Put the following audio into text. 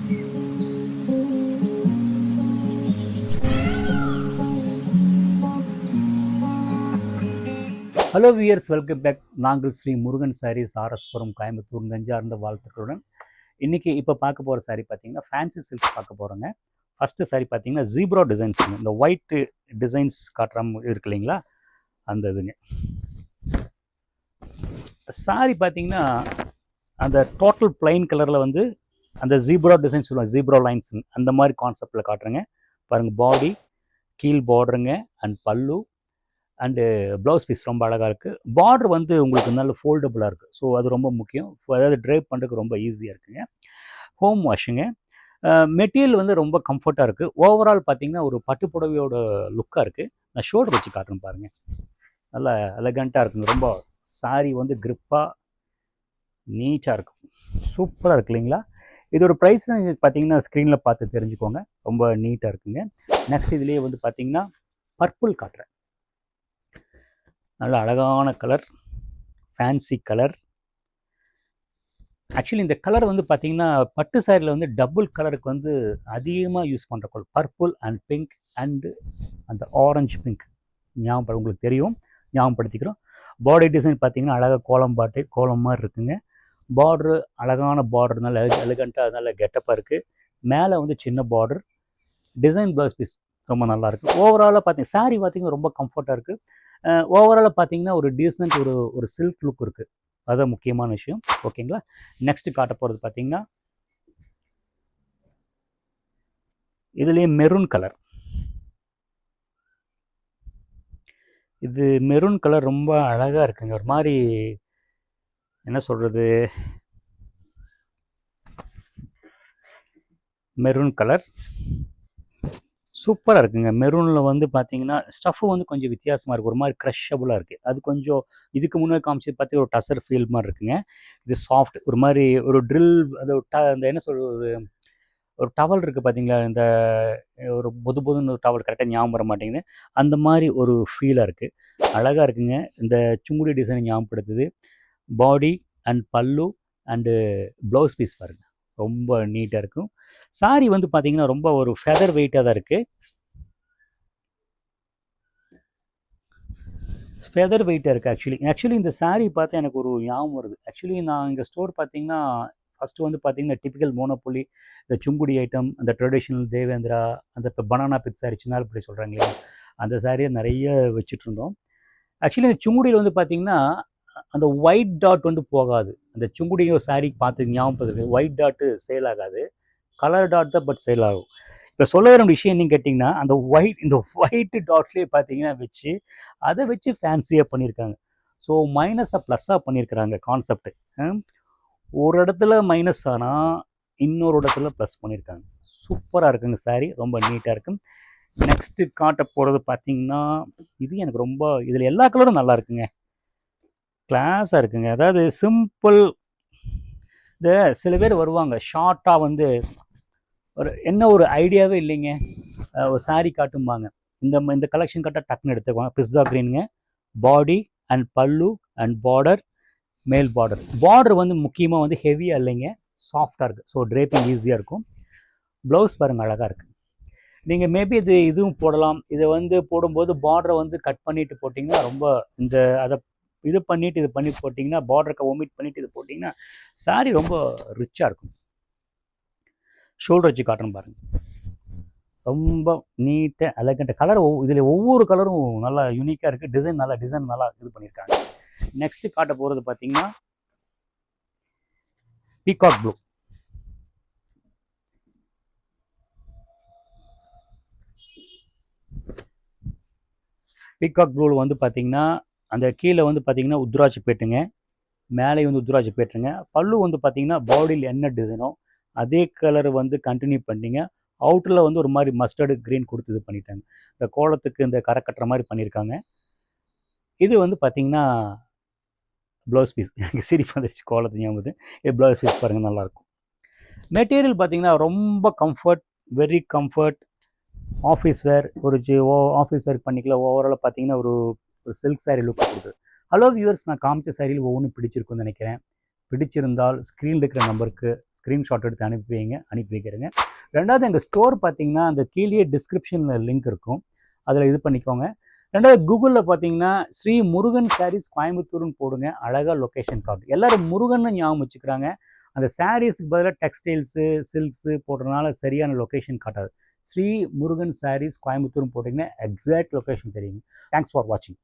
Hello wears, welcome back. நாங்கள் ஸ்ரீ முருகன் சாரீஸ், ஆர்எஸ்புரம், கோயம்புத்தூர், நெஞ்சார்ந்த வாழ்த்துக்களுடன் இன்றைக்கி இப்போ பார்க்க போகிற சாரீ பார்த்தீங்கன்னா ஃபேன்சி சில்க்ஸ் பார்க்க போகிறோங்க. ஃபஸ்ட்டு சாரீ பார்த்தீங்கன்னா ஜீப்ரா டிசைன்ஸுங்க. இந்த ஒயிட்டு டிசைன்ஸ் காட்டுற இருக்கு இல்லைங்களா, அந்த இதுங்க. சாரீ பார்த்தீங்கன்னா அந்த டோட்டல் பிளைன் கலரில் வந்து அந்த ஜீப்ரா டிசைன்ஸ் சொல்லுவாங்க, ஜீப்ரா லைன்ஸ் அந்த மாதிரி கான்செப்டில் காட்டுறேங்க. பாருங்கள், பாடி கீழ் பார்டருங்க அண்ட் பல்லு அண்டு ப்ளவுஸ் பீஸ் ரொம்ப அழகாக இருக்குது. பார்டர் வந்து உங்களுக்கு நல்ல ஃபோல்டபுளாக இருக்குது. ஸோ அது ரொம்ப முக்கியம். அதாவது ட்ரைப் பண்ணுறதுக்கு ரொம்ப ஈஸியாக இருக்குங்க. ஹோம் வாஷுங்க. மெட்டீரியல் வந்து ரொம்ப கம்ஃபர்ட்டாக இருக்குது. ஓவரால் பார்த்தீங்கன்னா ஒரு பட்டு புடவையோட லுக்காக இருக்குது. நான் ஷோல்டர் வச்சு காட்டுறேன் பாருங்கள். நல்லா எலகண்ட்டாக இருக்குங்க. ரொம்ப சாரீ வந்து க்ரிப்பாக நீட்டாக இருக்கும். சூப்பராக இருக்கு இல்லைங்களா. இதோட ப்ரைஸ் பார்த்தீங்கன்னா ஸ்க்ரீனில் பார்த்து தெரிஞ்சுக்கோங்க. ரொம்ப நீட்டாக இருக்குங்க. நெக்ஸ்ட் இதுலேயே வந்து பார்த்தீங்கன்னா பர்பிள் காட்டுறேன். நல்ல அழகான கலர், ஃபேன்சி கலர். ஆக்சுவலி இந்த கலர் வந்து பார்த்திங்கன்னா பட்டு சாரியில் வந்து டபுள் கலருக்கு வந்து அதிகமாக யூஸ் பண்ணுற colour purple and pink and அந்த ஆரஞ்சு பிங்க். ஞாபகம் உங்களுக்கு தெரியும், ஞாபகப்படுத்திக்கிறோம். பாடி டிசைன் பார்த்திங்கன்னா அழகாக கோலம் மாதிரி இருக்குங்க. பார்ட்ரு அழகான பார்டர், நல்ல எலிகண்ட்டாக நல்ல கெட்டப்பாக இருக்குது. மேலே வந்து சின்ன பார்டர், டிசைன் ப்ளவுஸ் பீஸ் ரொம்ப நல்லாயிருக்கு. ஓவராலாக பார்த்தீங்கன்னா சாரீ பார்த்திங்கன்னா ரொம்ப கம்ஃபர்ட்டாக இருக்குது. ஓவராலாக பார்த்தீங்கன்னா ஒரு டீசென்ட் ஒரு சில்க் லுக் இருக்குது. அதுதான் முக்கியமான விஷயம். ஓகேங்களா. நெக்ஸ்ட் காட்ட போகிறது பார்த்தீங்கன்னா இதுலேயே மெரூன் கலர். இது மெரூன் கலர் ரொம்ப அழகாக இருக்குங்க. ஒரு மாதிரி என்ன சொல்கிறது, மெரூன் கலர் சூப்பராக இருக்குங்க. மெரூனில் வந்து பார்த்தீங்கன்னா ஸ்டஃப்பு வந்து கொஞ்சம் வித்தியாசமாக இருக்குது. ஒரு மாதிரி க்ரஷபுளாக இருக்குது. அது கொஞ்சம் இதுக்கு முன்னாடி காமிச்சு பார்த்தீங்கன்னா ஒரு டசர் ஃபீல் மாதிரி இருக்குங்க. இது சாஃப்ட், ஒரு மாதிரி ஒரு ட்ரில், அது அந்த என்ன சொல்கிறது, ஒரு டவல் இருக்குது பார்த்தீங்களா, இந்த ஒரு பொதுன்னு ஒரு டவல், கரெக்டாக ஞாபகம் வர மாட்டேங்குது. அந்த மாதிரி ஒரு ஃபீலாக இருக்குது. அழகாக இருக்குங்க. இந்த சுங்குடி டிசைன் ஞாபகப்படுத்துது. பாடி அண்ட் பல்லு அண்டு ப்ளவுஸ் பீஸ் பாருங்கள், ரொம்ப நீட்டாக இருக்கும். சாரீ வந்து பார்த்தீங்கன்னா ரொம்ப ஒரு ஃபெதர் வெயிட்டாக தான் இருக்குது. ஃபெதர் வெயிட்டாக இருக்குது. ஆக்சுவலி இந்த சாரீ பார்த்தா எனக்கு ஒரு ஞாபகம் வருது. ஆக்சுவலி நான் இங்கே ஸ்டோர் பார்த்தீங்கன்னா ஃபஸ்ட்டு வந்து பார்த்தீங்கன்னா டிப்பிக்கல் மோனோபொலி, இந்த சுங்குடி ஐட்டம், அந்த ட்ரெடிஷ்னல் தேவேந்திரா, அந்த இப்போ பனானா பிட் சாரீ சின்னார்படி சொல்கிறாங்க இல்லையா, அந்த சாரியை நிறைய வச்சுட்ருந்தோம். ஆக்சுவலி இந்த சுங்குடியில் வந்து பார்த்தீங்கன்னா அந்த ஒயிட் டாட் வந்து போகாது. அந்த சுங்குடியோ சாரீ பார்த்து ஞாபகப்படுது, ஒயிட் டாட்டு சேல் ஆகாது, கலர் டாட் தான் பட் சேல் ஆகும். இப்போ சொல்ல வர விஷயம் என்னன்னு கேட்டிங்கன்னா, அந்த இந்த ஒயிட் டாட்லேயே பார்த்தீங்கன்னா வச்சு அதை வச்சு ஃபேன்சியாக பண்ணியிருக்காங்க. ஸோ மைனஸை ப்ளஸ்ஸாக பண்ணியிருக்கிறாங்க கான்செப்ட். ஒரு இடத்துல மைனஸ் ஆனால் இன்னொரு இடத்துல ப்ளஸ் பண்ணியிருக்காங்க. சூப்பராக இருக்குங்க சாரீ, ரொம்ப நீட்டாக இருக்கும். நெக்ஸ்ட்டு காட்ட போகிறது பார்த்தீங்கன்னா இது எனக்கு ரொம்ப, இதில் எல்லா கலரும் நல்லா இருக்குங்க, கிளாஸாக இருக்குங்க. அதாவது சிம்பிள். இந்த சில பேர் வருவாங்க ஷார்ட்டாக வந்து ஒரு ஐடியாவே இல்லைங்க, ஒரு சாரீ காட்டும்பாங்க. இந்த கலெக்ஷன் கட்டால் டக்குன்னு எடுத்துக்குவாங்க. பிஸ்தா க்ரீனுங்க, பாடி அண்ட் பல்லு அண்ட் பார்டர், மேல் பார்டர் வந்து முக்கியமாக வந்து ஹெவியாக இல்லைங்க, சாஃப்டாக இருக்குது. ஸோ ட்ரேப்பிங் ஈஸியாக இருக்கும். ப்ளவுஸ் பாருங்கள் அழகாக இருக்குது. நீங்கள் மேபி இதுவும் போடலாம். இதை வந்து போடும்போது பார்டரை வந்து கட் பண்ணிவிட்டு போட்டிங்கன்னா ரொம்ப அதை இது பண்ணிவிட்டு இது பண்ணி போட்டிங்கன்னா, பார்டரை ஒமிட் பண்ணிவிட்டு இது போட்டிங்கன்னா சாரீ ரொம்ப ரிச்சாக இருக்கும். ஷோல்டர் வச்சு காட்டுறேன் பாருங்கள், ரொம்ப நீட்டாக எலகண்ட்டாக கலர். இதில் ஒவ்வொரு கலரும் நல்லா யூனிக்காக இருக்குது. டிசைன் நல்லா இது பண்ணியிருக்காங்க. நெக்ஸ்ட்டு காட்ட போகிறது பார்த்தீங்கன்னா பீகாக் ப்ளூ. பீகாக் ப்ளூவில் வந்து பார்த்தீங்கன்னா அந்த கீழே வந்து பார்த்தீங்கன்னா உத்ராட்சி பேட்டுங்க, மேலே வந்து உத்ராட்சி பேட்டுங்க. பல்லு வந்து பார்த்தீங்கன்னா பாடியில் என்ன டிசைனோ அதே கலர் வந்து கண்டினியூ பண்ணிங்க. அவுட்டரில் வந்து ஒரு மாதிரி மஸ்டர்டு க்ரீன் கொடுத்து இது பண்ணிட்டாங்க. இந்த கோலத்துக்கு இந்த கரை கட்டுற மாதிரி பண்ணியிருக்காங்க. இது வந்து பார்த்திங்கன்னா ப்ளவுஸ் பீஸ். எனக்கு சிரிப்பு வந்துருச்சு கோலத்து ஞாபகத்து. இது ப்ளவுஸ் பீஸ் பாருங்கள், நல்லாயிருக்கும். மெட்டீரியல் பார்த்திங்கன்னா ரொம்ப comfort, very comfort. Office wear, office wear பண்ணிக்கலாம். ஓவராலாக பார்த்திங்கன்னா ஒரு சில்க் சாரீ லுக் கொடுக்குது. ஹலோ வியூவர்ஸ், நான் காமிச்ச சாரியில் ஒவ்வொன்றும் பிடிச்சிருக்குன்னு நினைக்கிறேன். பிடிச்சிருந்தால் ஸ்க்ரீனில் இருக்கிற நம்பருக்கு ஸ்க்ரீன்ஷாட் எடுத்து அனுப்பி வைக்கிறேங்க. ரெண்டாவது எங்கள் ஸ்டோர் பார்த்தீங்கன்னா அந்த கீழே டிஸ்கிரிப்ஷனில் லிங்க் இருக்கும், அதில் இது பண்ணிக்கோங்க. ரெண்டாவது கூகுளில் பார்த்தீங்கன்னா ஸ்ரீ முருகன் சாரீஸ் கோயம்புத்தூர்னு போடுங்க, அழகாக லொக்கேஷன் காட்டும். எல்லோரும் முருகன்னு ஞாபகம் வச்சுக்கிறாங்க, அந்த சாரீஸுக்கு பதிலாக டெக்ஸ்டைல்ஸு சில்க்ஸு போடுறதுனால சரியான லொக்கேஷன் காட்டாது. ஸ்ரீ முருகன் சாரீஸ் கோயம்புத்தூர்னு போட்டிங்கன்னா எக்ஸாக்ட் லொக்கேஷன் தெரியுங்க. தேங்க்ஸ் ஃபார் வாட்சிங்.